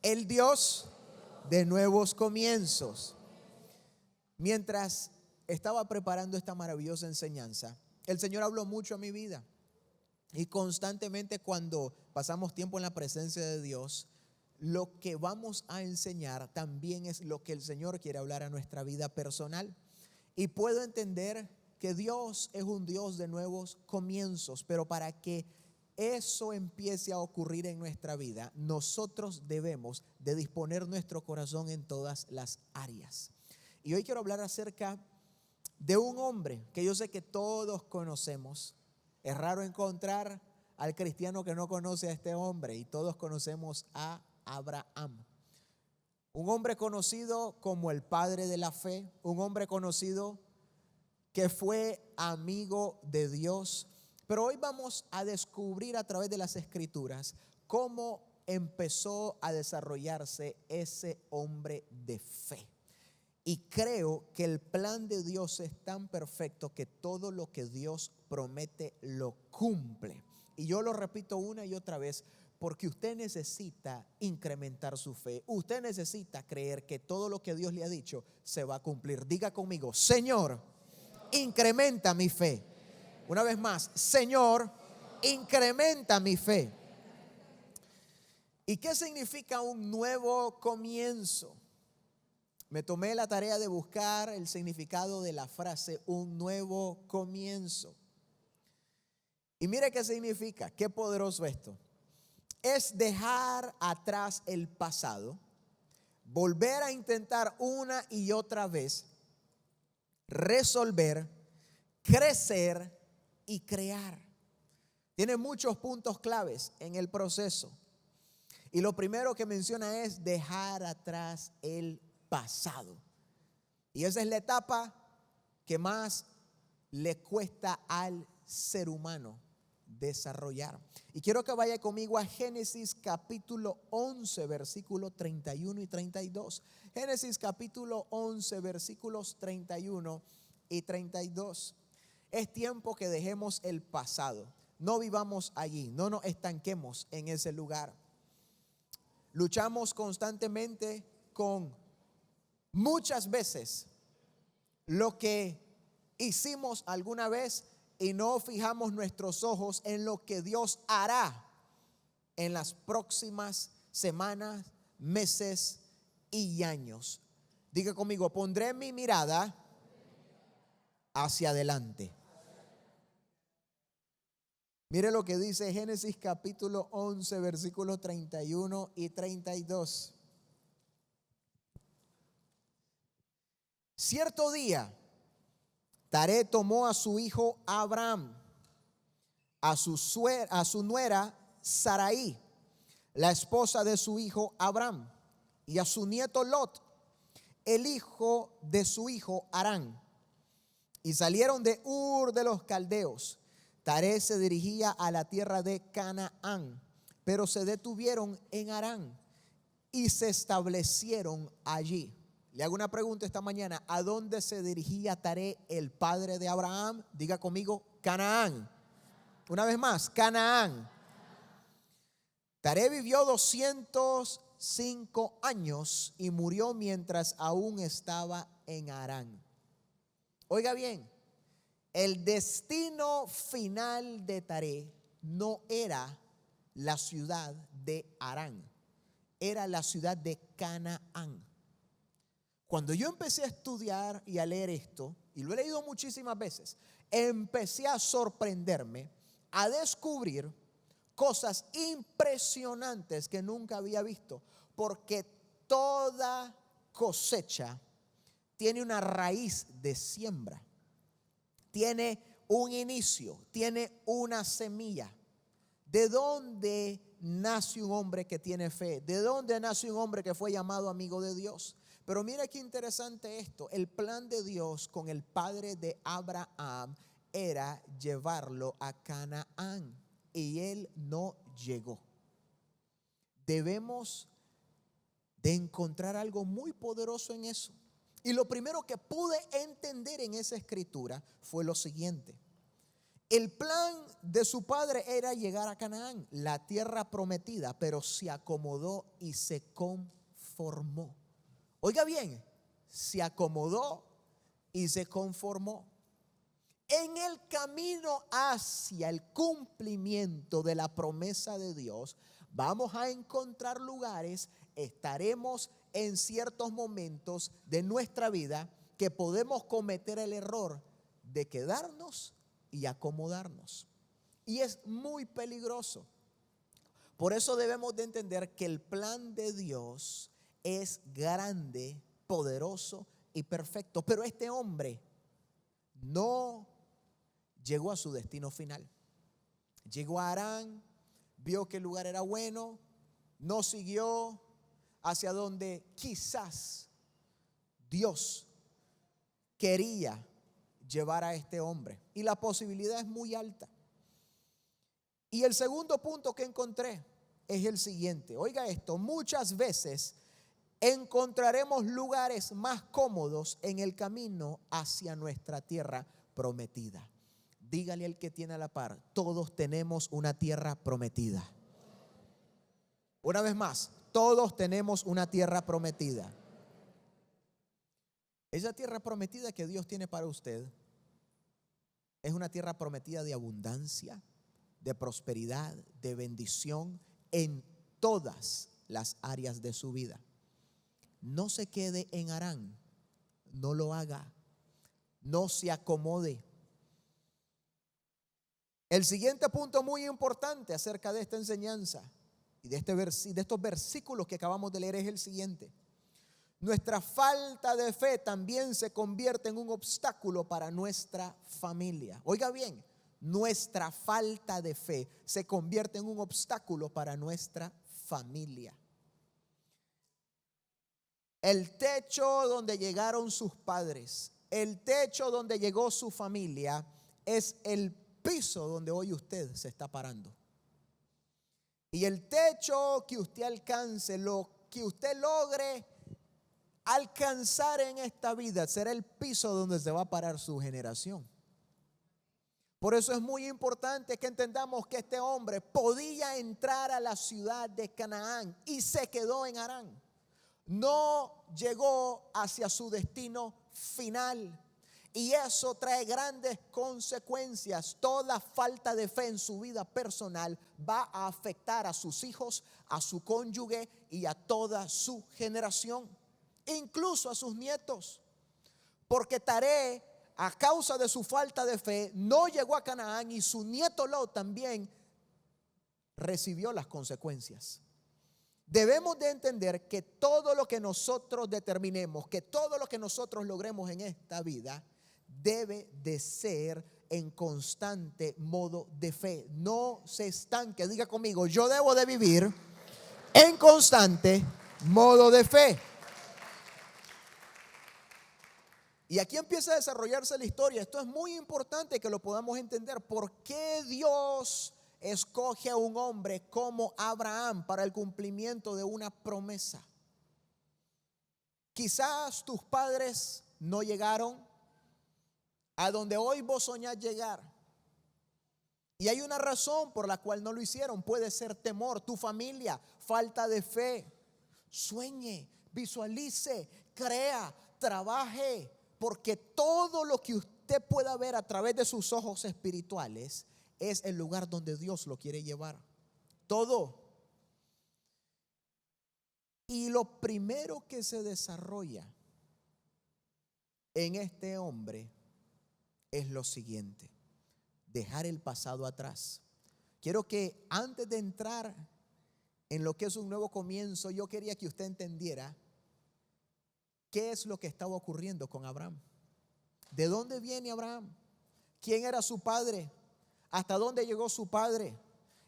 El Dios de nuevos comienzos. Mientras estaba preparando esta maravillosa enseñanza, el Señor habló mucho a mi vida. Y constantemente cuando pasamos tiempo en la presencia de Dios, lo que vamos a enseñar también es lo que el Señor quiere hablar a nuestra vida personal. Y puedo entender que Dios es un Dios de nuevos comienzos, pero para que eso empiece a ocurrir en nuestra vida, nosotros debemos de disponer nuestro corazón en todas las áreas. Y hoy quiero hablar acerca de un hombre que yo sé que todos conocemos. Es raro encontrar al cristiano que no conoce a este hombre, y todos conocemos a Abraham. Un hombre conocido como el padre de la fe, un hombre conocido que fue amigo de Dios. Pero hoy vamos a descubrir a través de las Escrituras cómo empezó a desarrollarse ese hombre de fe. Y creo que el plan de Dios es tan perfecto que todo lo que Dios promete lo cumple. Y yo lo repito una y otra vez porque usted necesita incrementar su fe. Usted necesita creer que todo lo que Dios le ha dicho se va a cumplir. Diga conmigo: Señor, incrementa mi fe. Una vez más: Señor, incrementa mi fe. ¿Y qué significa un nuevo comienzo? Me tomé la tarea de buscar el significado de la frase un nuevo comienzo. Y mire qué significa, qué poderoso esto. Es dejar atrás el pasado, volver a intentar una y otra vez, resolver, crecer y crear. Tiene muchos puntos claves en el proceso. Y lo primero que menciona es dejar atrás el pasado. Y esa es la etapa que más le cuesta al ser humano desarrollar. Y quiero que vaya conmigo a Génesis capítulo 11, versículos 31 y 32. Génesis capítulo 11, versículos 31 y 32. Es tiempo que dejemos el pasado. No vivamos allí, no nos estanquemos en ese lugar. Luchamos constantemente con muchas veces lo que hicimos alguna vez y no fijamos nuestros ojos en lo que Dios hará en las próximas semanas, meses y años. Diga conmigo: pondré mi mirada hacia adelante. Mire lo que dice Génesis capítulo 11, versículos 31 y 32. Cierto día, Taré tomó a su hijo Abraham, a su nuera Sarai, la esposa de su hijo Abraham, y a su nieto Lot, el hijo de su hijo Harán, y salieron de Ur de los Caldeos. Taré se dirigía a la tierra de Canaán, pero se detuvieron en Harán y se establecieron allí. Le hago una pregunta esta mañana: ¿a dónde se dirigía Taré, el padre de Abraham? Diga conmigo: Canaán. Una vez más: Canaán. Taré vivió 205 años y murió mientras aún estaba en Harán. Oiga bien, el destino final de Taré no era la ciudad de Harán, era la ciudad de Canaán. Cuando yo empecé a estudiar y a leer esto, y lo he leído muchísimas veces, empecé a sorprenderme, a descubrir cosas impresionantes que nunca había visto, porque toda cosecha tiene una raíz de siembra, tiene un inicio, tiene una semilla. ¿De dónde nace un hombre que tiene fe? ¿De dónde nace un hombre que fue llamado amigo de Dios? Pero mira qué interesante esto. El plan de Dios con el padre de Abraham era llevarlo a Canaán, y él no llegó. Debemos de encontrar algo muy poderoso en eso. Y lo primero que pude entender en esa escritura fue lo siguiente: El plan de su padre era llegar a Canaán, la tierra prometida, pero se acomodó y se conformó. Oiga bien, se acomodó y se conformó. En el camino hacia el cumplimiento de la promesa de Dios, vamos a encontrar lugares, estaremos en ciertos momentos de nuestra vida que podemos cometer el error de quedarnos y acomodarnos. Y es muy peligroso. Por eso debemos de entender que el plan de Dios es grande, poderoso y perfecto. Pero este hombre no llegó a su destino final. Llegó a Harán, vio que el lugar era bueno, no siguió hacia donde quizás Dios quería llevar a este hombre. Y la posibilidad es muy alta. Y el segundo punto que encontré es el siguiente. Oiga esto, muchas veces encontraremos lugares más cómodos en el camino hacia nuestra tierra prometida. Dígale al que tiene a la par, todos tenemos una tierra prometida. Una vez más, todos tenemos una tierra prometida. Esa tierra prometida que Dios tiene para usted es una tierra prometida de abundancia, de prosperidad, de bendición en todas las áreas de su vida. No se quede en Harán, no lo haga, no se acomode. El siguiente punto muy importante acerca de esta enseñanza y de estos versículos que acabamos de leer es el siguiente. Nuestra falta de fe también se convierte en un obstáculo para nuestra familia. Oiga bien, nuestra falta de fe se convierte en un obstáculo para nuestra familia. El techo donde llegaron sus padres, el techo donde llegó su familia, es el piso donde hoy usted se está parando. Y el techo que usted alcance, lo que usted logre alcanzar en esta vida, será el piso donde se va a parar su generación. Por eso es muy importante que entendamos que este hombre podía entrar a la ciudad de Canaán y se quedó en Harán. No llegó hacia su destino final. Y eso trae grandes consecuencias. Toda falta de fe en su vida personal va a afectar a sus hijos, a su cónyuge y a toda su generación, incluso a sus nietos. Porque Taré, a causa de su falta de fe, no llegó a Canaán y su nieto Lot también recibió las consecuencias. Debemos de entender que todo lo que nosotros determinemos, que todo lo que nosotros logremos en esta vida, debe de ser en constante modo de fe. No se estanque. Diga conmigo, yo debo de vivir en constante modo de fe. Y aquí empieza a desarrollarse la historia. Esto es muy importante que lo podamos entender. ¿Por qué Dios escoge a un hombre como Abraham para el cumplimiento de una promesa? Quizás tus padres no llegaron a donde hoy vos soñás llegar. Y hay una razón por la cual no lo hicieron. Puede ser temor, tu familia, falta de fe. Sueñe, visualice, crea, trabaje. Porque todo lo que usted pueda ver a través de sus ojos espirituales es el lugar donde Dios lo quiere llevar. Todo. Y lo primero que se desarrolla en este hombre es lo siguiente: dejar el pasado atrás. Quiero que antes de entrar en lo que es un nuevo comienzo, yo quería que usted entendiera qué es lo que estaba ocurriendo con Abraham. ¿De dónde viene Abraham? ¿Quién era su padre? ¿Hasta dónde llegó su padre?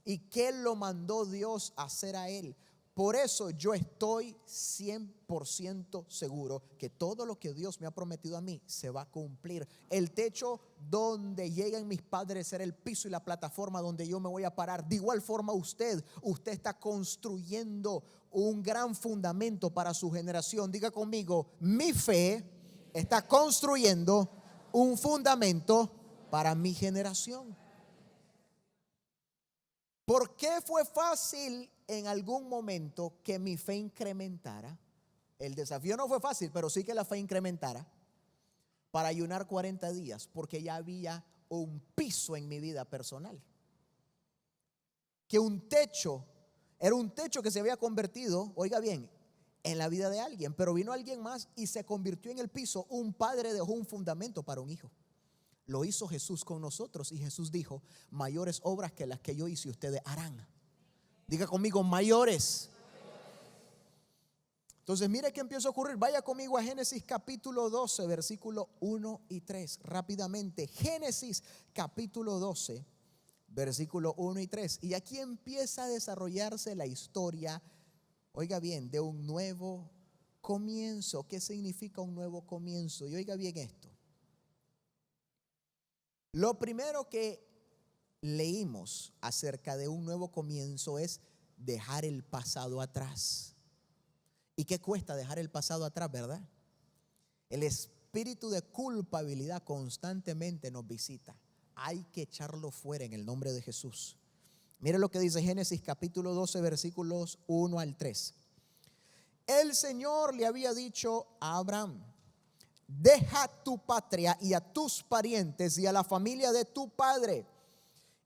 ¿Y qué lo mandó Dios a hacer a él? Por eso yo estoy 100% seguro que todo lo que Dios me ha prometido a mí se va a cumplir. El techo donde lleguen mis padres será el piso y la plataforma donde yo me voy a parar. De igual forma usted está construyendo un gran fundamento para su generación. Diga conmigo, mi fe está construyendo un fundamento para mi generación. ¿Por qué fue fácil en algún momento que mi fe incrementara? El desafío no fue fácil, pero sí que la fe incrementara para ayunar 40 días, porque ya había un piso en mi vida personal. Que un techo, era un techo que se había convertido, oiga bien, en la vida de alguien, pero vino alguien más y se convirtió en el piso. Un padre dejó un fundamento para un hijo. Lo hizo Jesús con nosotros y Jesús dijo: mayores obras que las que yo hice ustedes harán. Diga conmigo, mayores. Entonces mire qué empieza a ocurrir. Vaya conmigo a Génesis capítulo 12, versículo 1 y 3, rápidamente. Génesis capítulo 12, versículo 1 y 3. Y aquí empieza a desarrollarse la historia, oiga bien, de un nuevo comienzo. ¿Qué significa un nuevo comienzo? Y oiga bien esto. Lo primero que leímos acerca de un nuevo comienzo es dejar el pasado atrás. ¿Y qué cuesta dejar el pasado atrás, verdad? El espíritu de culpabilidad constantemente nos visita. Hay que echarlo fuera en el nombre de Jesús. Mire lo que dice Génesis capítulo 12, versículos 1 al 3. El Señor le había dicho a Abraham: deja tu patria y a tus parientes y a la familia de tu padre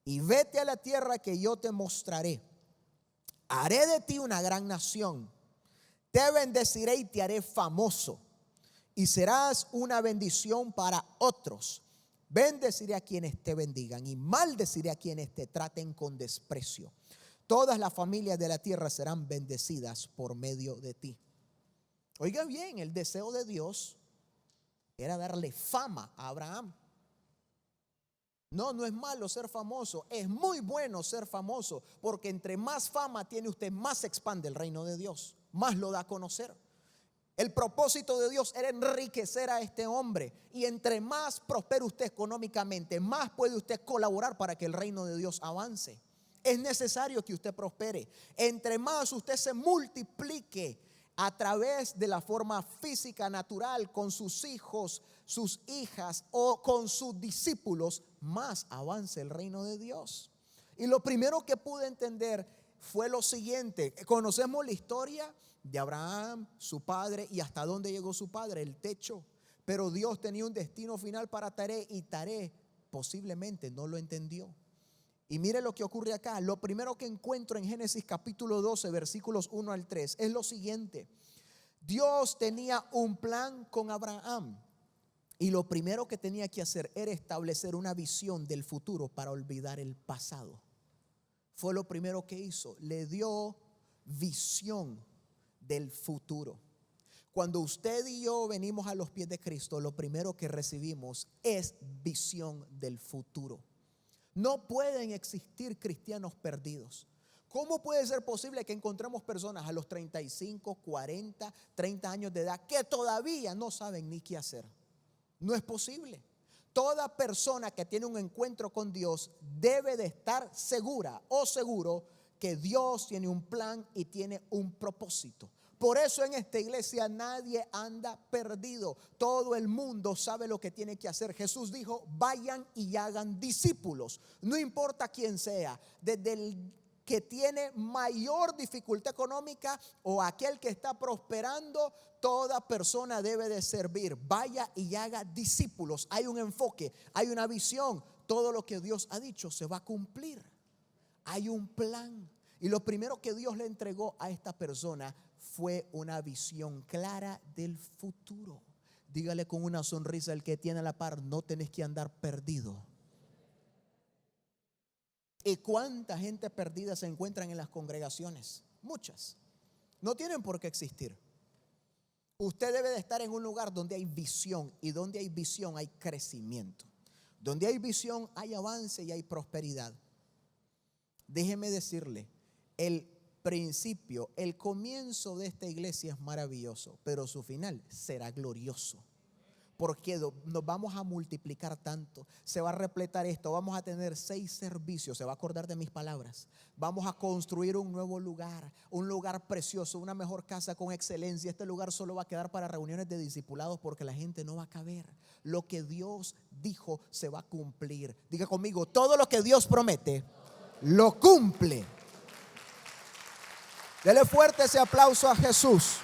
y vete a la tierra que yo te mostraré. Haré de ti una gran nación. Te bendeciré y te haré famoso y serás una bendición para otros. Bendeciré a quienes te bendigan y maldeciré a quienes te traten con desprecio. Todas las familias de la tierra serán bendecidas por medio de ti. Oiga bien, el deseo de Dios era darle fama a Abraham. No es malo ser famoso, es muy bueno ser famoso, porque entre más fama tiene usted, más se expande el reino de Dios, más lo da a conocer. El propósito de Dios era enriquecer a este hombre, y entre más prospere usted económicamente, más puede usted colaborar para que el reino de Dios avance. Es necesario que usted prospere. Entre más usted se multiplique a través de la forma física natural con sus hijos, sus hijas o con sus discípulos, más avance el reino de Dios. Y lo primero que pude entender fue lo siguiente. Conocemos la historia de Abraham, su padre, y hasta dónde llegó su padre, el techo. Pero Dios tenía un destino final para Taré, y Taré posiblemente no lo entendió. Y mire lo que ocurre acá. Lo primero que encuentro en Génesis capítulo 12, versículos 1 al 3 es lo siguiente. Dios tenía un plan con Abraham, y lo primero que tenía que hacer era establecer una visión del futuro para olvidar el pasado. Fue lo primero que hizo. Le dio visión del futuro. Cuando usted y yo venimos a los pies de Cristo, lo primero que recibimos es visión del futuro. No pueden existir cristianos perdidos. ¿Cómo puede ser posible que encontremos personas a los 35, 40, 30 años de edad que todavía no saben ni qué hacer? No es posible. Toda persona que tiene un encuentro con Dios debe de estar segura o seguro que Dios tiene un plan y tiene un propósito. Por eso en esta iglesia nadie anda perdido. Todo el mundo sabe lo que tiene que hacer. Jesús dijo: vayan y hagan discípulos. No importa quién sea, desde el que tiene mayor dificultad económica o aquel que está prosperando, toda persona debe de servir. Vaya y haga discípulos. Hay un enfoque, hay una visión. Todo lo que Dios ha dicho se va a cumplir. Hay un plan. Y lo primero que Dios le entregó a esta persona fue una visión clara del futuro. Dígale con una sonrisa al que tiene a la par: no tenés que andar perdido. ¿Y cuánta gente perdida se encuentran en las congregaciones? Muchas. No tienen por qué existir. Usted debe de estar en un lugar donde hay visión, y donde hay visión hay crecimiento. Donde hay visión hay avance y hay prosperidad. Déjeme decirle, el principio, el comienzo de esta iglesia es maravilloso, pero su final será glorioso. Porque nos vamos a multiplicar tanto, se va a repletar esto, vamos a tener 6 servicios, se va a acordar de mis palabras. Vamos a construir un nuevo lugar, un lugar precioso, una mejor casa con excelencia. Este lugar solo va a quedar para reuniones de discipulados, porque la gente no va a caber. Lo que Dios dijo se va a cumplir. Diga conmigo: todo lo que Dios promete lo cumple. Dele fuerte ese aplauso a Jesús.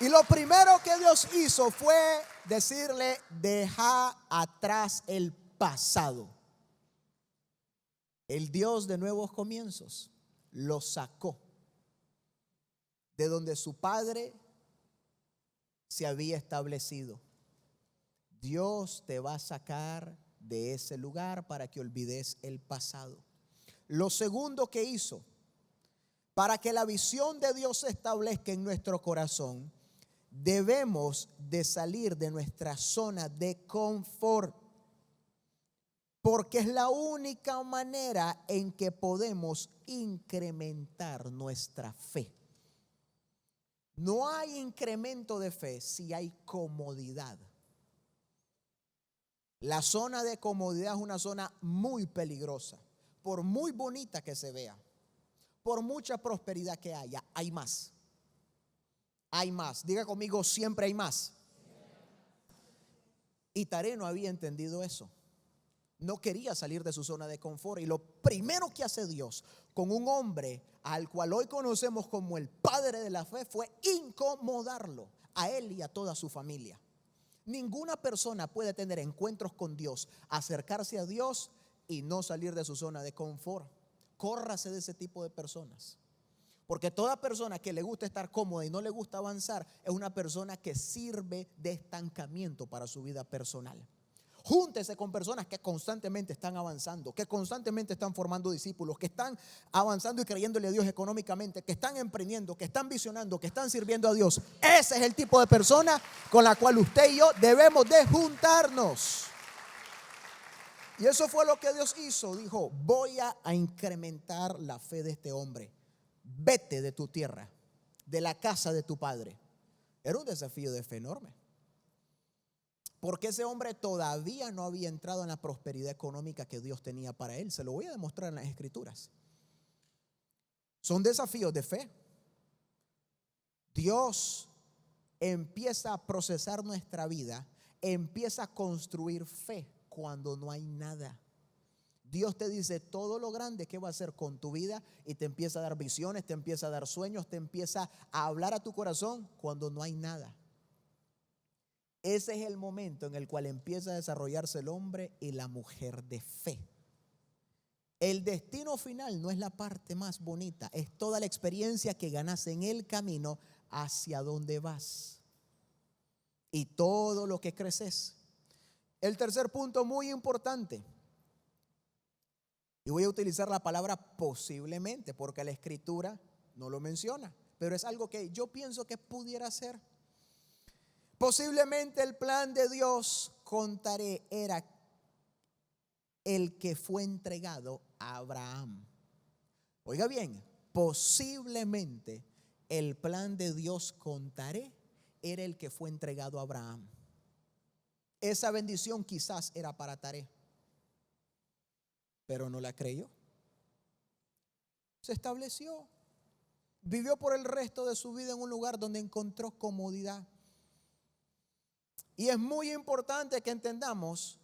Y lo primero que Dios hizo fue decirle: deja atrás el pasado. El Dios de nuevos comienzos lo sacó de donde su padre se había establecido. Dios te va a sacar de ese lugar para que olvides el pasado. Lo segundo que hizo, para que la visión de Dios se establezca en nuestro corazón, debemos de salir de nuestra zona de confort, porque es la única manera en que podemos incrementar nuestra fe. No hay incremento de fe si hay comodidad. La zona de comodidad es una zona muy peligrosa. Por muy bonita que se vea, por mucha prosperidad que haya, hay más. Hay más. Diga conmigo: siempre hay más. Y Taré no había entendido eso. No quería salir de su zona de confort. Y lo primero que hace Dios con un hombre al cual hoy conocemos como el padre de la fe fue incomodarlo, a él y a toda su familia. Ninguna persona puede tener encuentros con Dios, acercarse a Dios y no salir de su zona de confort. Córrase de ese tipo de personas. Porque toda persona que le gusta estar cómoda y no le gusta avanzar es una persona que sirve de estancamiento para su vida personal. Júntese con personas que constantemente están avanzando, que constantemente están formando discípulos, que están avanzando y creyéndole a Dios económicamente, que están emprendiendo, que están visionando, que están sirviendo a Dios. Ese es el tipo de persona con la cual usted y yo debemos de juntarnos. Y eso fue lo que Dios hizo. Dijo: voy a incrementar la fe de este hombre. Vete de tu tierra, de la casa de tu padre. Era un desafío de fe enorme, porque ese hombre todavía no había entrado en la prosperidad económica que Dios tenía para él. Se lo voy a demostrar en las Escrituras. Son desafíos de fe. Dios empieza a procesar nuestra vida, empieza a construir fe cuando no hay nada. Dios te dice todo lo grande que va a hacer con tu vida y te empieza a dar visiones, te empieza a dar sueños, te empieza a hablar a tu corazón cuando no hay nada. Ese es el momento en el cual empieza a desarrollarse el hombre y la mujer de fe. El destino final no es la parte más bonita, es toda la experiencia que ganas en el camino hacia donde vas y todo lo que creces. El tercer punto muy importante, y voy a utilizar la palabra posiblemente porque la Escritura no lo menciona, pero es algo que yo pienso que pudiera ser. Posiblemente el plan de Dios con Taré era el que fue entregado a Abraham. Oiga bien, posiblemente el plan de Dios con Taré era el que fue entregado a Abraham. Esa bendición quizás era para Taré, pero no la creyó. Se estableció, vivió por el resto de su vida en un lugar donde encontró comodidad. Y es muy importante que entendamos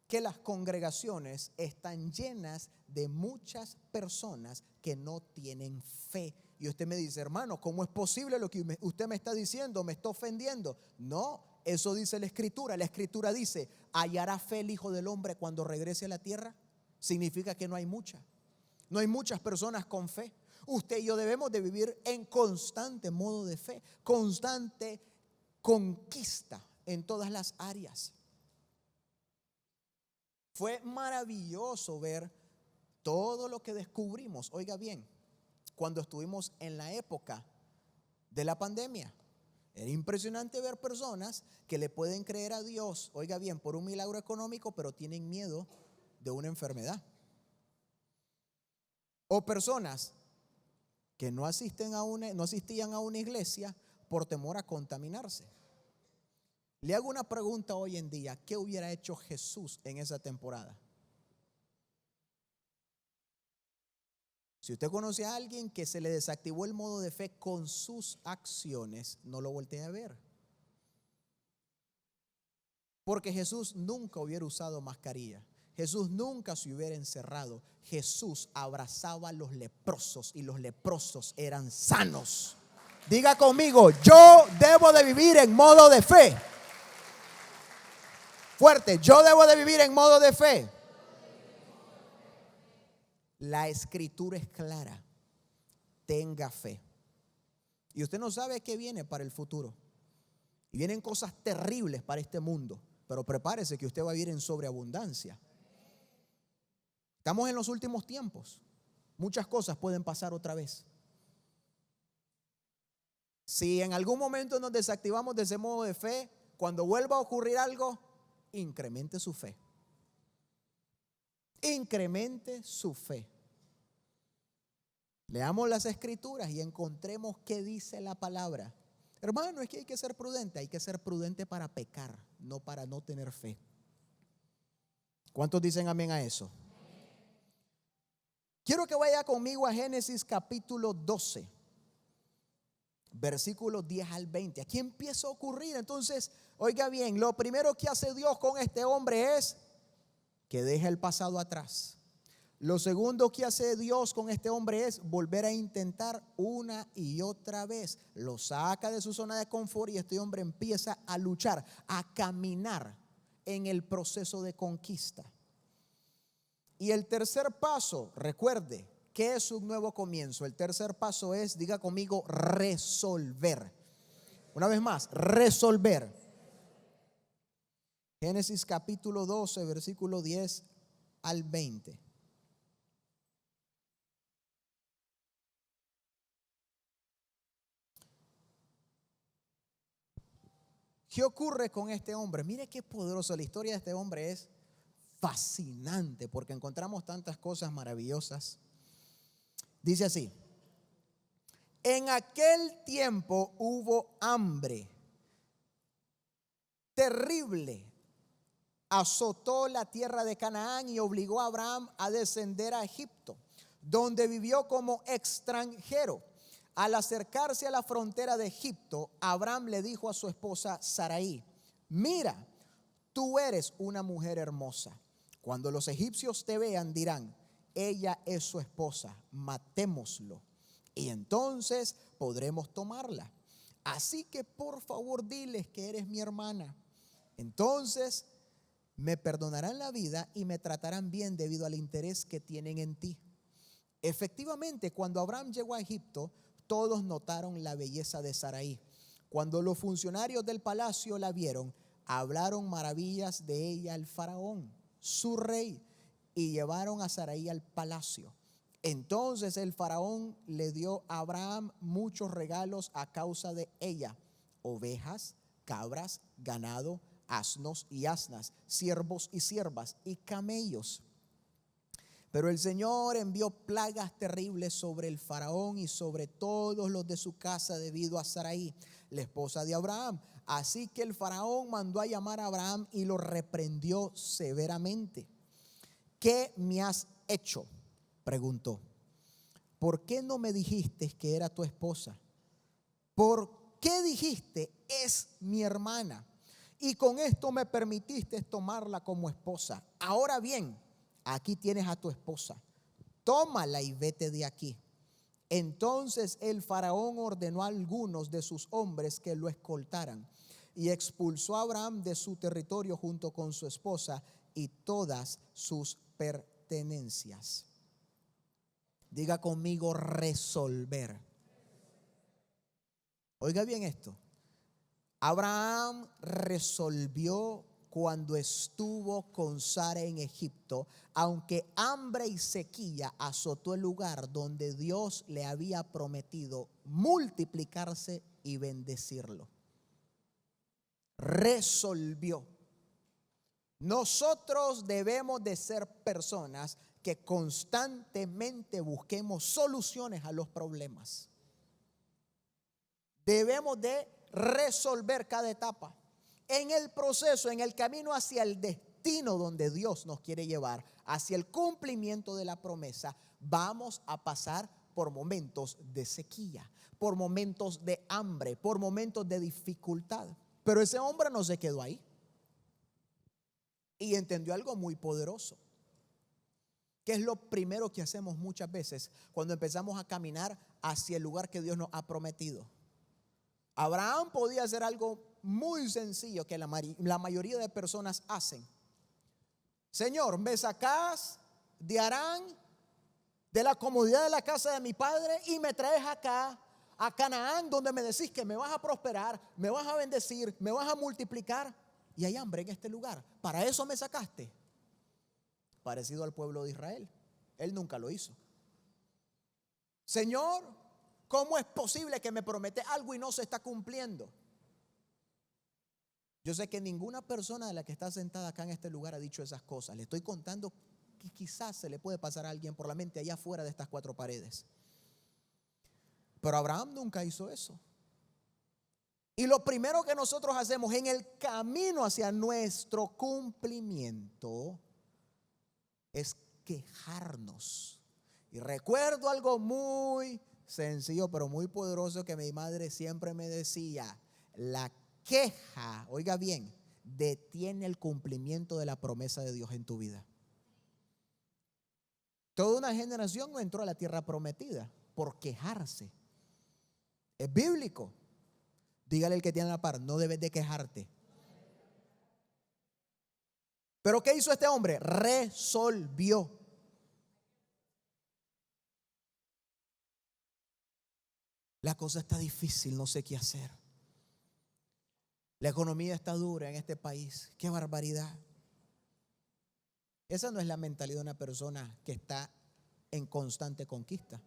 que las congregaciones están llenas de muchas personas que no tienen fe. Y usted me dice: hermano, ¿cómo es posible lo que usted me está diciendo? ¿Me está ofendiendo? No, eso dice la Escritura. La Escritura dice: ¿hallará fe el Hijo del Hombre cuando regrese a la tierra? Significa que no hay muchas. No hay muchas personas con fe. Usted y yo debemos de vivir en constante modo de fe, constante conquista en todas las áreas. Fue maravilloso ver todo lo que descubrimos, oiga bien, cuando estuvimos en la época de la pandemia. Era impresionante ver personas que le pueden creer a Dios, oiga bien, por un milagro económico, pero tienen miedo de una enfermedad. O personas que no asistían a una iglesia por temor a contaminarse. Le hago una pregunta hoy en día: ¿qué hubiera hecho Jesús en esa temporada? Si usted conoce a alguien que se le desactivó el modo de fe con sus acciones, no lo voltee a ver. Porque Jesús nunca hubiera usado mascarilla. Jesús nunca se hubiera encerrado. Jesús abrazaba a los leprosos y los leprosos eran sanos. Diga conmigo, yo debo de vivir en modo de fe. Fuerte, yo debo de vivir en modo de fe. La escritura es clara. Tenga fe. Y usted no sabe qué viene para el futuro. Y vienen cosas terribles para este mundo. Pero prepárese que usted va a vivir en sobreabundancia. Estamos en los últimos tiempos. Muchas cosas pueden pasar otra vez. Si en algún momento nos desactivamos de ese modo de fe, cuando vuelva a ocurrir algo, incremente su fe. Incremente su fe. Leamos las escrituras y encontremos qué dice la palabra. Hermano, es que hay que ser prudente. Hay que ser prudente para pecar, no para no tener fe. ¿Cuántos dicen amén a eso? Quiero que vaya conmigo a Génesis capítulo 12, versículos 10 al 20. Aquí empieza a ocurrir. Entonces, oiga bien, lo primero que hace Dios con este hombre es que deja el pasado atrás. Lo segundo que hace Dios con este hombre es volver a intentar una y otra vez. Lo saca de su zona de confort y este hombre empieza a luchar, a caminar en el proceso de conquista. Y el tercer paso, recuerde, ¿qué es un nuevo comienzo? El tercer paso es, diga conmigo, resolver. Una vez más, resolver. Génesis capítulo 12, versículo 10 al 20. ¿Qué ocurre con este hombre? Mire qué poderoso. La historia de este hombre es fascinante porque encontramos tantas cosas maravillosas. Dice así: en aquel tiempo hubo hambre terrible, azotó la tierra de Canaán y obligó a Abraham a descender a Egipto, donde vivió como extranjero. Al acercarse a la frontera de Egipto, Abraham le dijo a su esposa Sarai: mira, tú eres una mujer hermosa. Cuando los egipcios te vean, dirán: ella es su esposa, matémoslo, y entonces podremos tomarla. Así que por favor diles que eres mi hermana. Entonces me perdonarán la vida y me tratarán bien debido al interés que tienen en ti. Efectivamente, cuando Abraham llegó a Egipto, todos notaron la belleza de Sarai. Cuando los funcionarios del palacio la vieron, hablaron maravillas de ella al faraón, su rey, y llevaron a Sarai al palacio. Entonces el faraón le dio a Abraham muchos regalos a causa de ella: ovejas, cabras, ganado, asnos y asnas, siervos y siervas y camellos. Pero el Señor envió plagas terribles sobre el faraón y sobre todos los de su casa debido a Sarai, la esposa de Abraham. Así que el faraón mandó a llamar a Abraham y lo reprendió severamente. ¿Qué me has hecho?, preguntó. ¿Por qué no me dijiste que era tu esposa? ¿Por qué dijiste es mi hermana? Y con esto me permitiste tomarla como esposa. Ahora bien, aquí tienes a tu esposa, tómala y vete de aquí. Entonces el faraón ordenó a algunos de sus hombres que lo escoltaran y expulsó a Abraham de su territorio junto con su esposa y todas sus pertenencias. Diga conmigo, resolver. Oiga bien esto. Abraham resolvió cuando estuvo con Sara en Egipto, aunque hambre y sequía azotó el lugar donde Dios le había prometido multiplicarse y bendecirlo. Resolvió. Nosotros debemos de ser personas que constantemente busquemos soluciones a los problemas. Debemos de resolver cada etapa. En el proceso, en el camino hacia el destino donde Dios nos quiere llevar, hacia el cumplimiento de la promesa, vamos a pasar por momentos de sequía, por momentos de hambre, por momentos de dificultad. Pero ese hombre no se quedó ahí. y entendió algo muy poderoso, que es lo primero que hacemos muchas veces cuando empezamos a caminar hacia el lugar que Dios nos ha prometido. Abraham podía hacer algo muy sencillo que la mayoría de personas hacen. Señor, me sacás de Harán, de la comodidad de la casa de mi padre, y me traes acá a Canaán, donde me decís que me vas a prosperar, me vas a bendecir, me vas a multiplicar, y hay hambre en este lugar. Para eso me sacaste. Parecido al pueblo de Israel. Él nunca lo hizo. Señor, ¿cómo es posible que me prometes algo y no se está cumpliendo? Yo sé que ninguna persona de la que está sentada acá en este lugar ha dicho esas cosas. Le estoy contando que quizás se le puede pasar a alguien por la mente allá afuera de estas cuatro paredes. Pero Abraham nunca hizo eso. Y lo primero que nosotros hacemos en el camino hacia nuestro cumplimiento es quejarnos. Y recuerdo algo muy sencillo pero muy poderoso que mi madre siempre me decía: la queja, oiga bien, detiene el cumplimiento de la promesa de Dios en tu vida. Toda una generación no entró a la tierra prometida por quejarse. Es bíblico. Dígale al que tiene a la par: no debes de quejarte. Pero ¿qué hizo este hombre? Resolvió. La cosa está difícil, no sé qué hacer. La economía está dura en este país. ¡Qué barbaridad! Esa no es la mentalidad de una persona que está en constante conquista.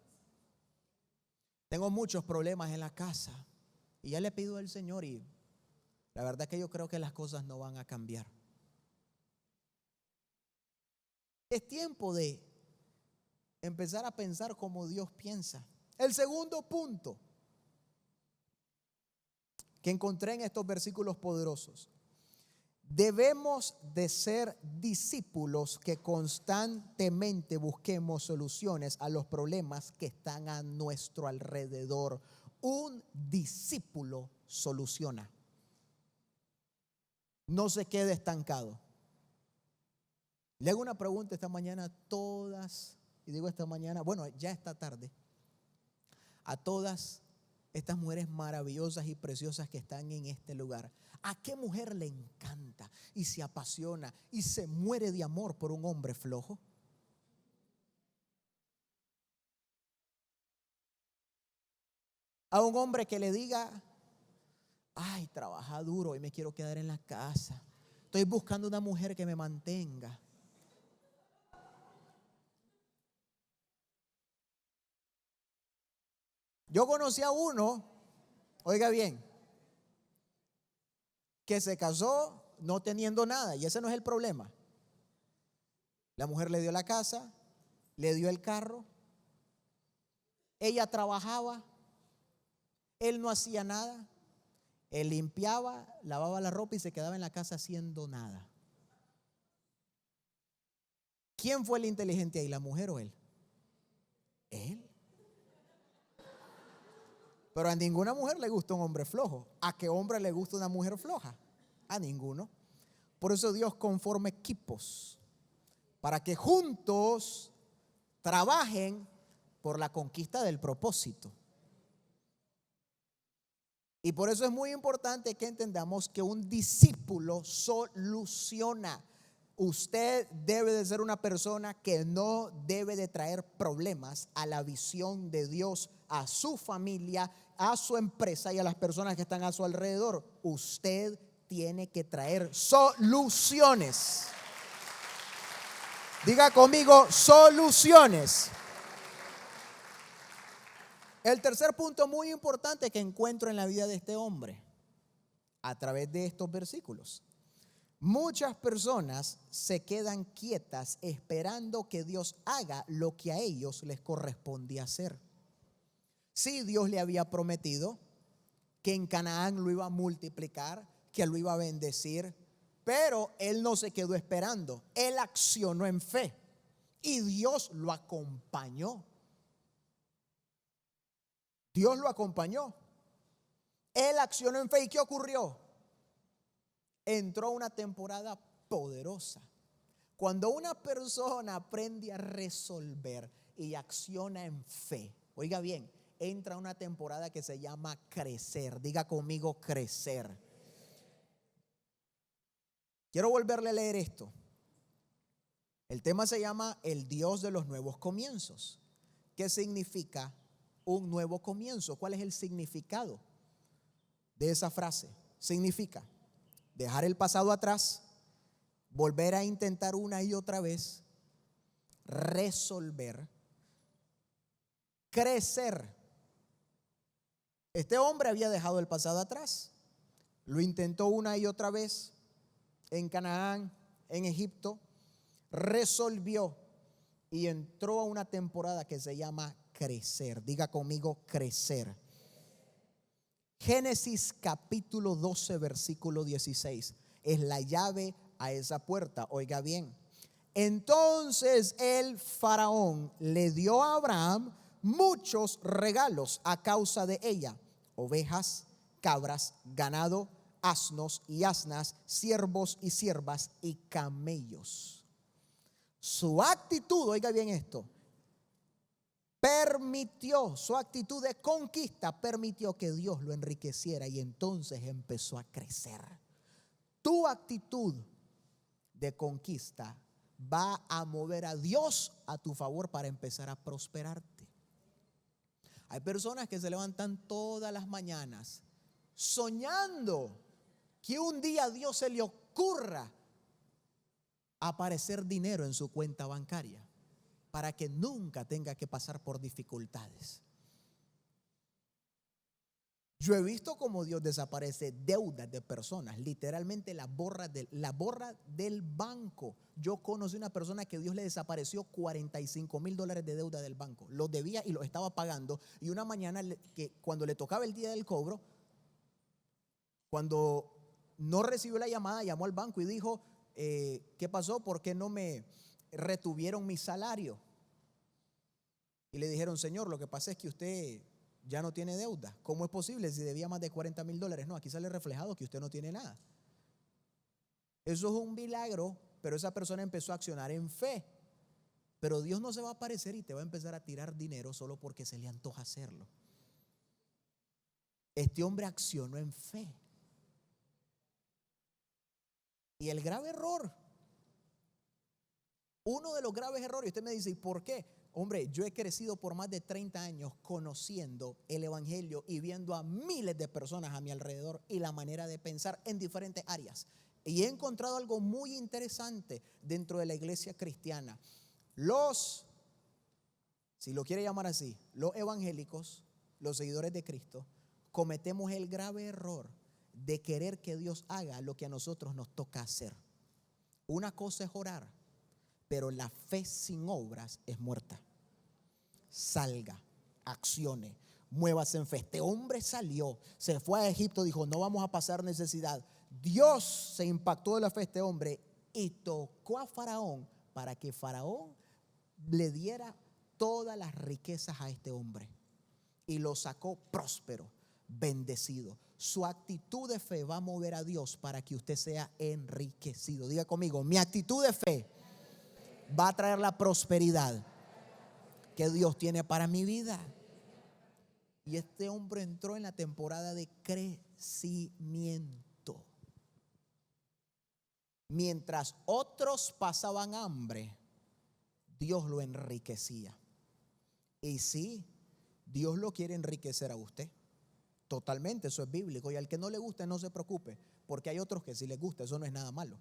Tengo muchos problemas en la casa y ya le pido al Señor, y la verdad que yo creo que las cosas no van a cambiar. Es tiempo de empezar a pensar como Dios piensa. El segundo punto que encontré en estos versículos poderosos: debemos de ser discípulos que constantemente busquemos soluciones a los problemas que están a nuestro alrededor. Un discípulo soluciona. No se quede estancado. Le hago una pregunta esta mañana a todas, y digo esta mañana, bueno, ya esta tarde, a todas estas mujeres maravillosas y preciosas que están en este lugar. ¿A qué mujer le encanta y se apasiona y se muere de amor por un hombre flojo? A un hombre que le diga: ay, trabaja duro y me quiero quedar en la casa. Estoy buscando una mujer que me mantenga. Yo conocí a uno, oiga bien, que se casó no teniendo nada, y ese no es el problema. La mujer le dio la casa, le dio el carro, ella trabajaba, él no hacía nada, él limpiaba, lavaba la ropa y se quedaba en la casa haciendo nada. ¿Quién fue el inteligente ahí, la mujer o él? Él. Pero a ninguna mujer le gusta un hombre flojo. ¿A qué hombre le gusta una mujer floja? A ninguno. Por eso Dios conforma equipos para que juntos trabajen por la conquista del propósito. Y por eso es muy importante que entendamos que un discípulo soluciona. Usted debe de ser una persona que no debe de traer problemas a la visión de Dios, a su familia, a su empresa y a las personas que están a su alrededor. Usted tiene que traer soluciones. Diga conmigo: soluciones. El tercer punto muy importante que encuentro en la vida de este hombre, a través de estos versículos: muchas personas se quedan quietas esperando que Dios haga lo que a ellos les correspondía hacer. Sí, Dios le había prometido que en Canaán lo iba a multiplicar, que lo iba a bendecir, pero él no se quedó esperando. Él accionó en fe y Dios lo acompañó. Dios lo acompañó. Él accionó en fe. ¿Y qué ocurrió? Entró una temporada poderosa. Cuando una persona aprende a resolver y acciona en fe, oiga bien, entra una temporada que se llama crecer. Diga conmigo, crecer. Quiero volverle a leer esto. El tema se llama el Dios de los nuevos comienzos. ¿Qué significa un nuevo comienzo? ¿Cuál es el significado de esa frase? Significa dejar el pasado atrás, volver a intentar una y otra vez, resolver, crecer. Este hombre había dejado el pasado atrás, lo intentó una y otra vez en Canaán, en Egipto, resolvió y entró a una temporada que se llama crecer. Diga conmigo, crecer. Génesis capítulo 12, versículo 16 es la llave a esa puerta. Oiga bien. Entonces el faraón le dio a Abraham muchos regalos a causa de ella: ovejas, cabras, ganado, asnos y asnas, siervos y siervas y camellos. Su actitud, oiga bien esto, permitió, su actitud de conquista permitió que Dios lo enriqueciera y entonces empezó a crecer. Tu actitud de conquista va a mover a Dios a tu favor para empezar a prosperarte. Hay personas que se levantan todas las mañanas soñando que un día a Dios se le ocurra aparecer dinero en su cuenta bancaria para que nunca tenga que pasar por dificultades. Yo he visto cómo Dios desaparece deudas de personas, literalmente la borra del banco. Yo conocí una persona que Dios le desapareció $45,000 de deuda del banco. Los debía y los estaba pagando. Y una mañana, cuando le tocaba el día del cobro, cuando no recibió la llamada, llamó al banco y dijo: ¿qué pasó? ¿Por qué no me retuvieron mi salario? Y le dijeron: señor, lo que pasa es que usted ya no tiene deuda. ¿Cómo es posible si debía más de $40,000? No, aquí sale reflejado que usted no tiene nada. Eso es un milagro, pero esa persona empezó a accionar en fe. Pero Dios no se va a aparecer y te va a empezar a tirar dinero solo porque se le antoja hacerlo. Este hombre accionó en fe. Y el grave error, uno de los graves errores, usted me dice: ¿y por qué? Hombre, yo he crecido por más de 30 años conociendo el evangelio y viendo a miles de personas a mi alrededor y la manera de pensar en diferentes áreas. Y he encontrado algo muy interesante dentro de la iglesia cristiana. Si lo quiere llamar así, los evangélicos, los seguidores de Cristo, cometemos el grave error de querer que Dios haga lo que a nosotros nos toca hacer. Una cosa es orar, pero la fe sin obras es muerta. Salga, accione, muévase en fe. Este hombre salió, se fue a Egipto, dijo: no vamos a pasar necesidad. Dios se impactó de la fe de este hombre y tocó a Faraón para que Faraón le diera todas las riquezas a este hombre y lo sacó próspero, bendecido. Su actitud de fe va a mover a Dios para que usted sea enriquecido. Diga conmigo: mi actitud de fe va a traer la prosperidad que Dios tiene para mi vida. Y este hombre entró en la temporada de crecimiento. Mientras otros pasaban hambre, Dios lo enriquecía. Y sí, Dios lo quiere enriquecer a usted. Totalmente, eso es bíblico. Y al que no le guste, no se preocupe, porque hay otros que sí les gusta, eso no es nada malo.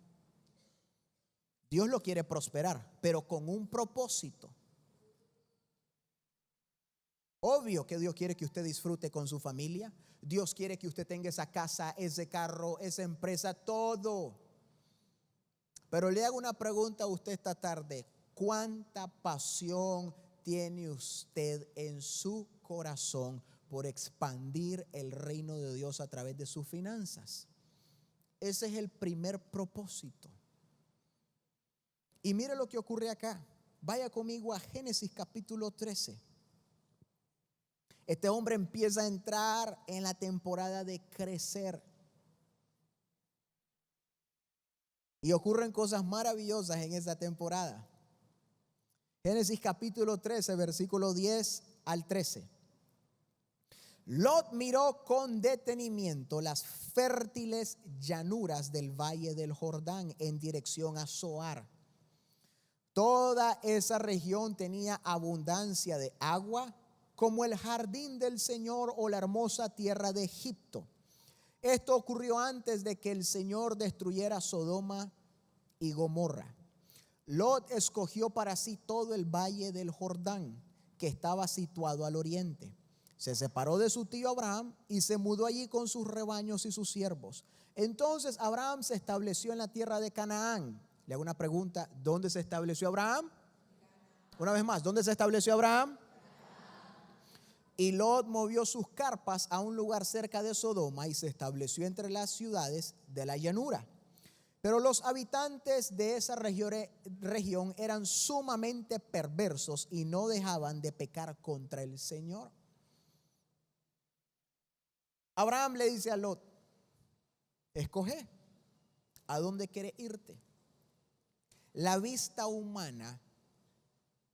Dios lo quiere prosperar, pero con un propósito. Obvio que Dios quiere que usted disfrute con su familia. Dios quiere que usted tenga esa casa, ese carro, esa empresa, todo. Pero le hago una pregunta a usted esta tarde: ¿cuánta pasión tiene usted en su corazón por expandir el reino de Dios a través de sus finanzas? Ese es el primer propósito. Y mire lo que ocurre acá. Vaya conmigo a Génesis capítulo 13. Este hombre empieza a entrar en la temporada de crecer. Y ocurren cosas maravillosas en esta temporada. Génesis capítulo 13, versículo 10 al 13. Lot miró con detenimiento las fértiles llanuras del valle del Jordán en dirección a Zoar. Toda esa región tenía abundancia de agua, como el jardín del Señor o la hermosa tierra de Egipto. Esto ocurrió antes de que el Señor destruyera Sodoma y Gomorra. Lot escogió para sí todo el valle del Jordán, que estaba situado al oriente. Se separó de su tío Abraham y se mudó allí con sus rebaños y sus siervos. Entonces Abraham se estableció en la tierra de Canaán. Le hago una pregunta: ¿dónde se estableció Abraham? Una vez más, ¿dónde se estableció Abraham? Y Lot movió sus carpas a un lugar cerca de Sodoma y se estableció entre las ciudades de la llanura. Pero los habitantes de esa región eran sumamente perversos y no dejaban de pecar contra el Señor. Abraham le dice a Lot: escoge a dónde quieres irte. La vista humana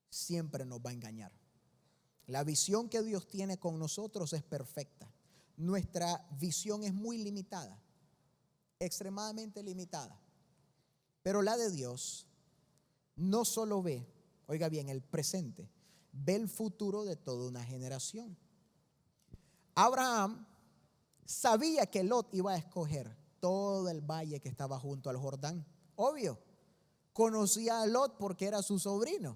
siempre nos va a engañar. La visión que Dios tiene con nosotros es perfecta. Nuestra visión es muy limitada, extremadamente limitada. Pero la de Dios no solo ve, oiga bien, el presente, ve el futuro de toda una generación. Abraham sabía que Lot iba a escoger todo el valle que estaba junto al Jordán. Obvio, conocía a Lot porque era su sobrino.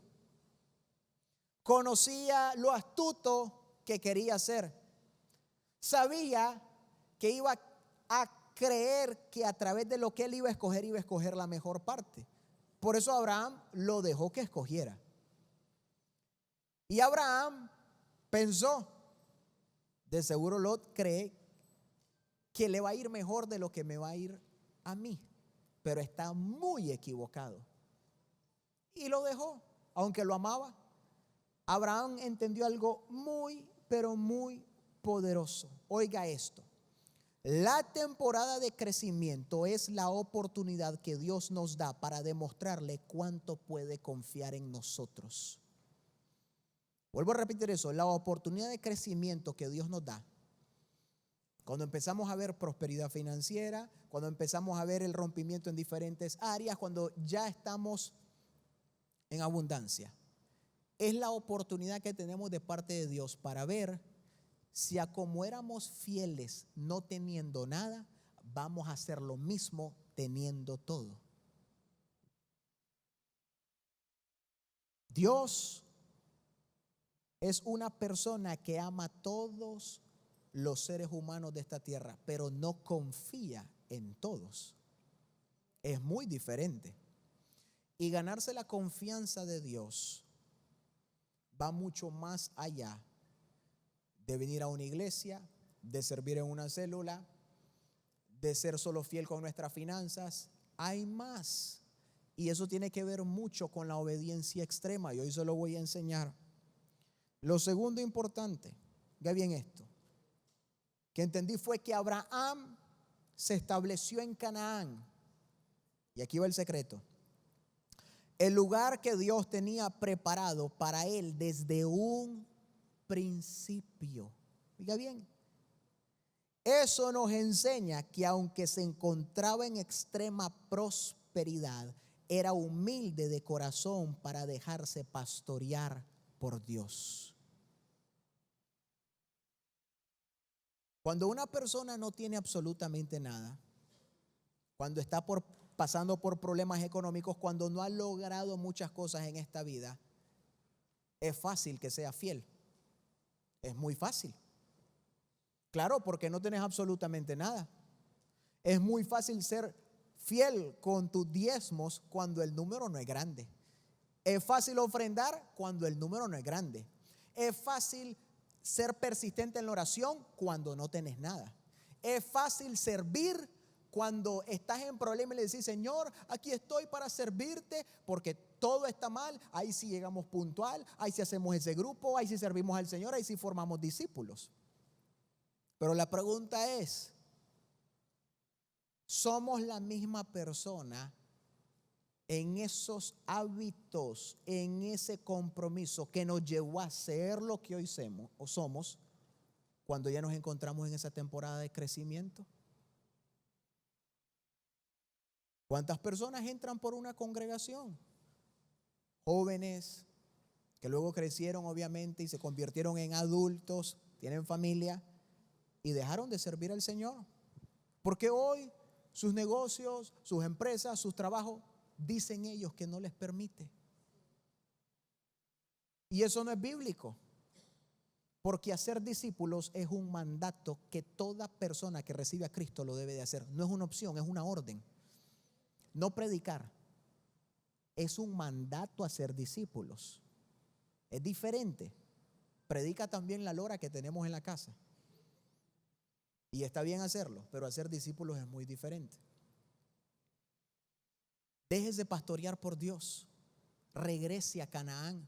Conocía lo astuto que quería ser. Sabía que iba a creer que a través de lo que él iba a escoger la mejor parte. Por eso Abraham lo dejó que escogiera. Y Abraham pensó: de seguro Lot cree que le va a ir mejor de lo que me va a ir a mí. Pero está muy equivocado. Y lo dejó, aunque lo amaba. Abraham entendió algo muy, pero muy poderoso. Oiga esto: la temporada de crecimiento es la oportunidad que Dios nos da para demostrarle cuánto puede confiar en nosotros. Vuelvo a repetir eso: la oportunidad de crecimiento que Dios nos da. Cuando empezamos a ver prosperidad financiera, cuando empezamos a ver el rompimiento en diferentes áreas, cuando ya estamos en abundancia, es la oportunidad que tenemos de parte de Dios para ver si a como éramos fieles no teniendo nada, vamos a hacer lo mismo teniendo todo. Dios es una persona que ama a todos los seres humanos de esta tierra, pero no confía en todos. Es muy diferente. Y ganarse la confianza de Dios va mucho más allá de venir a una iglesia, de servir en una célula, de ser solo fiel con nuestras finanzas. Hay más. Y eso tiene que ver mucho con la obediencia extrema. Y hoy se lo voy a enseñar. Lo segundo importante, vea bien esto, que entendí fue que Abraham se estableció en Canaán. Y aquí va el secreto. El lugar que Dios tenía preparado para él desde un principio. Oiga bien, eso nos enseña que aunque se encontraba en extrema prosperidad, era humilde de corazón para dejarse pastorear por Dios. Cuando una persona no tiene absolutamente nada, cuando está pasando por problemas económicos, cuando no ha logrado muchas cosas en esta vida, es fácil que sea fiel. Es muy fácil. Claro, porque no tienes absolutamente nada. Es muy fácil ser fiel con tus diezmos cuando el número no es grande. Es fácil ofrendar cuando el número no es grande. Es fácil ser persistente en la oración cuando no tenés nada. Es fácil servir cuando estás en problema y le decís: Señor, aquí estoy para servirte porque todo está mal. Ahí sí llegamos puntual, ahí sí hacemos ese grupo, ahí sí servimos al Señor, ahí sí formamos discípulos. Pero la pregunta es: ¿somos la misma persona en esos hábitos, en ese compromiso que nos llevó a ser lo que hoy somos, cuando ya nos encontramos en esa temporada de crecimiento? ¿Cuántas personas entran por una congregación? Jóvenes que luego crecieron obviamente y se convirtieron en adultos, tienen familia y dejaron de servir al Señor. Porque hoy sus negocios, sus empresas, sus trabajos, dicen ellos que no les permite. Y eso no es bíblico. Porque hacer discípulos es un mandato que toda persona que recibe a Cristo lo debe de hacer. No es una opción, es una orden. No predicar. Es un mandato a ser discípulos. Es diferente. Predica también la lora que tenemos en la casa. Y está bien hacerlo, pero hacer discípulos es muy diferente. Déjese de pastorear por Dios. Regrese a Canaán.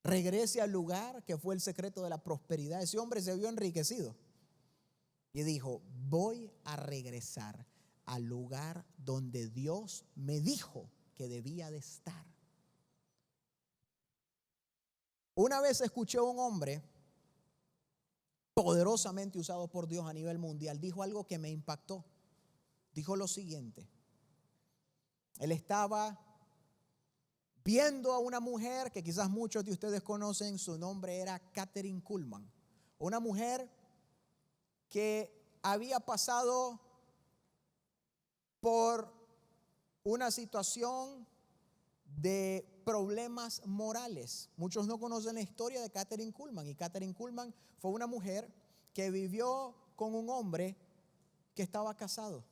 Regrese al lugar que fue el secreto de la prosperidad. Ese hombre se vio enriquecido y dijo: voy a regresar al lugar donde Dios me dijo que debía de estar. Una vez escuché a un hombre poderosamente usado por Dios a nivel mundial. Dijo algo que me impactó. Dijo lo siguiente: él estaba viendo a una mujer que quizás muchos de ustedes conocen. Su nombre era Kathryn Kuhlman. Una mujer que había pasado por una situación de problemas morales. Muchos no conocen la historia de Kathryn Kuhlman. Y Kathryn Kuhlman fue una mujer que vivió con un hombre que estaba casado.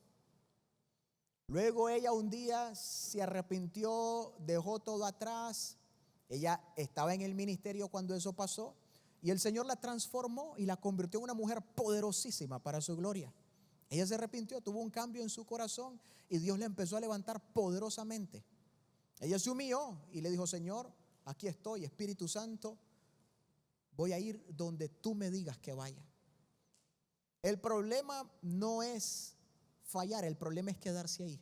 Luego ella un día se arrepintió, dejó todo atrás. Ella estaba en el ministerio cuando eso pasó, y el Señor la transformó y la convirtió en una mujer poderosísima para su gloria. Ella se arrepintió, tuvo un cambio en su corazón y Dios la empezó a levantar poderosamente. Ella se humilló y le dijo: Señor, aquí estoy, Espíritu Santo, voy a ir donde tú me digas que vaya. El problema no es fallar, el problema es quedarse ahí.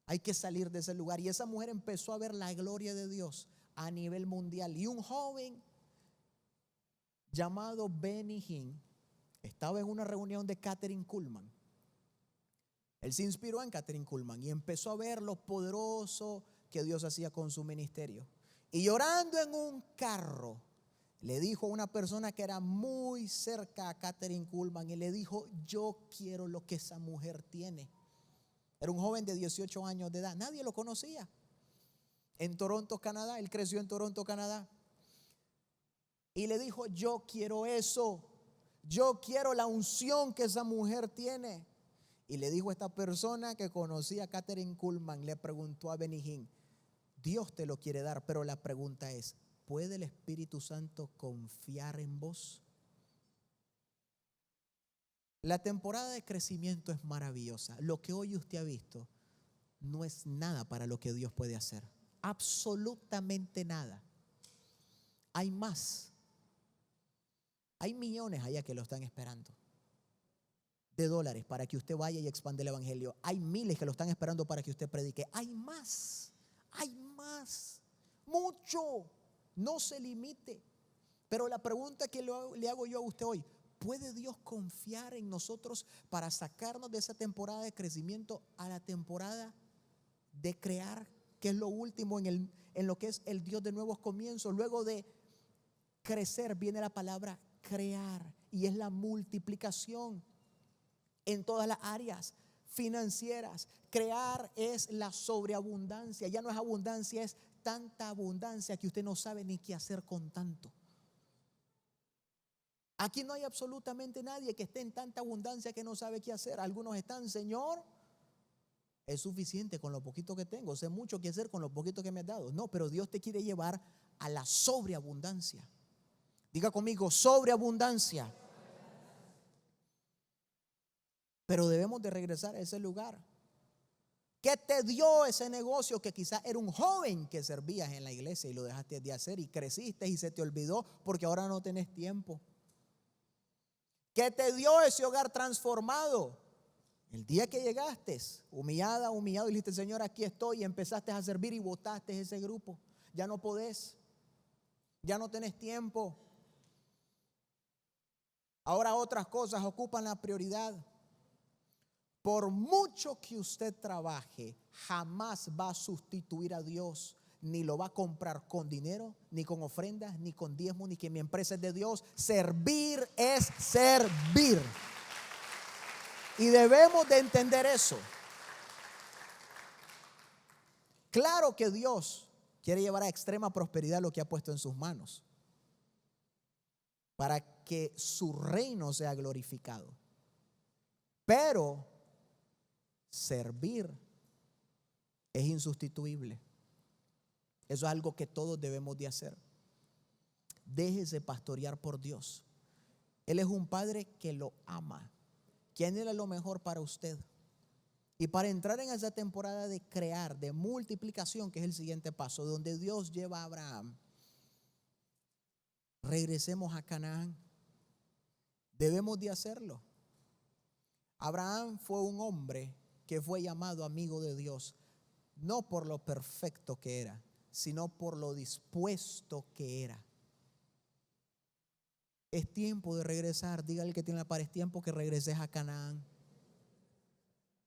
Hay que salir de ese lugar. Y esa mujer empezó a ver la gloria de Dios a nivel mundial. Y un joven llamado Benny Hinn estaba en una reunión de Kathryn Kuhlman. Él se inspiró en Kathryn Kuhlman y empezó a ver lo poderoso que Dios hacía con su ministerio. Y llorando en un carro, le dijo a una persona que era muy cerca a Kathryn Kuhlman, y le dijo: yo quiero lo que esa mujer tiene. Era un joven de 18 años de edad, nadie lo conocía. En Toronto, Canadá, él creció en Toronto, Canadá. Y le dijo: yo quiero eso, yo quiero la unción que esa mujer tiene. Y le dijo a esta persona que conocía a Kathryn Kuhlman, le preguntó a Benny Hinn: Dios te lo quiere dar, pero la pregunta es: ¿puede el Espíritu Santo confiar en vos? La temporada de crecimiento es maravillosa. Lo que hoy usted ha visto no es nada para lo que Dios puede hacer. Absolutamente nada. Hay más. Hay millones allá que lo están esperando de dólares para que usted vaya y expande el evangelio. Hay miles que lo están esperando para que usted predique. Hay más. Hay más. Mucho. No se limite. Pero la pregunta que le hago yo a usted hoy: ¿puede Dios confiar en nosotros para sacarnos de esa temporada de crecimiento a la temporada de crear, que es lo último en lo que es el Dios de nuevos comienzos? Luego de crecer viene la palabra crear, y es la multiplicación en todas las áreas financieras. Crear es la sobreabundancia. Ya no es abundancia, es tanta abundancia que usted no sabe ni qué hacer con tanto. Aquí no hay absolutamente nadie que esté en tanta abundancia que no sabe qué hacer. Algunos están: Señor, es suficiente con lo poquito que tengo, sé mucho que hacer con lo poquito que me has dado. No, pero Dios te quiere llevar a la sobreabundancia. Diga conmigo: sobreabundancia. Pero debemos de regresar a ese lugar. ¿Qué te dio ese negocio que quizás era un joven que servías en la iglesia y lo dejaste de hacer y creciste y se te olvidó porque ahora no tenés tiempo? ¿Qué te dio ese hogar transformado El día que llegaste, humillada, humillado, y dijiste, Señor, aquí estoy, y empezaste a servir y botaste ese grupo. Ya no podés, ya no tenés tiempo. Ahora otras cosas ocupan la prioridad. Por mucho que usted trabaje, jamás va a sustituir a Dios, ni lo va a comprar con dinero, ni con ofrendas, ni con diezmo, ni que mi empresa es de Dios. Servir es servir. Y debemos de entender eso. Claro que Dios quiere llevar a extrema prosperidad lo que ha puesto en sus manos, para que su reino sea glorificado. Pero servir es insustituible. Eso es algo que todos debemos de hacer. Déjese pastorear por Dios. Él es un padre que lo ama, que anhela lo mejor para usted. Y para entrar en esa temporada de crear, de multiplicación, que es el siguiente paso, donde Dios lleva a Abraham, regresemos a Canaán. Debemos de hacerlo. Abraham fue un hombre que fue llamado amigo de Dios, no por lo perfecto que era, sino por lo dispuesto que era. Es tiempo de regresar. Dígale que tiene la par, es tiempo que regreses a Canaán.